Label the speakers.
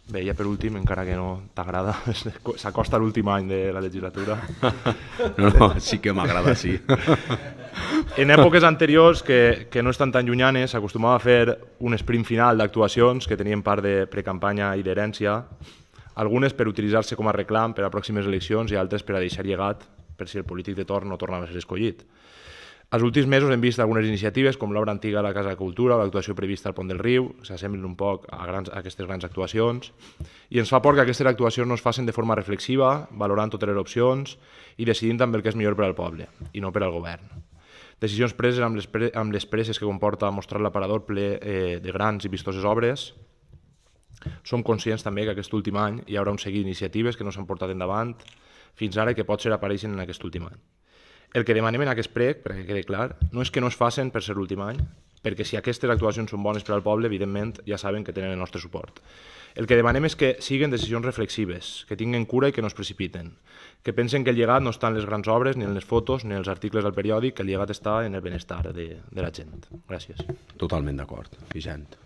Speaker 1: Bé, ja per últim, encara que no t'agrada, s'acosta l'últim any de la legislatura.
Speaker 2: No, sí que m'agrada, sí.
Speaker 1: En èpoques anteriors, que no estan tan llunyanes, s'acostumava a fer un sprint final d'actuacions que tenien part de precampanya i d'herència, algunes per utilitzar-se com a reclam per a pròximes eleccions i altres per a deixar llegat per si el polític de torn no tornava a ser escollit. Els últims mesos hem vist algunes iniciatives com l'obra antiga a la Casa de Cultura o l'actuació prevista al Pont del Riu, que s'assemblen un poc a aquestes grans actuacions, i ens fa por que aquestes actuacions no es facin de forma reflexiva, valorant totes les opcions i decidint també el que és millor per al poble, i no per al govern. Decisions preses amb les presses que comporta mostrar l'aparador ple de grans i vistoses obres. Som conscients també que aquest últim any hi haurà un seguit d'iniciatives que no s'han portat endavant fins ara i que potser apareixen en aquest últim any. El que demanem en aquest prec, perquè quedi clar, no és que no es facin per ser l'últim any, perquè si aquestes actuacions són bones per al poble, evidentment ja saben que tenen el nostre suport. El que demanem és que siguin decisions reflexives, que tinguin cura i que no es precipiten, que pensen que el llegat no està en les grans obres, ni en les fotos, ni en els articles del periòdic, que el llegat està en el benestar de la gent. Gràcies.
Speaker 2: Totalment d'acord, Vicent.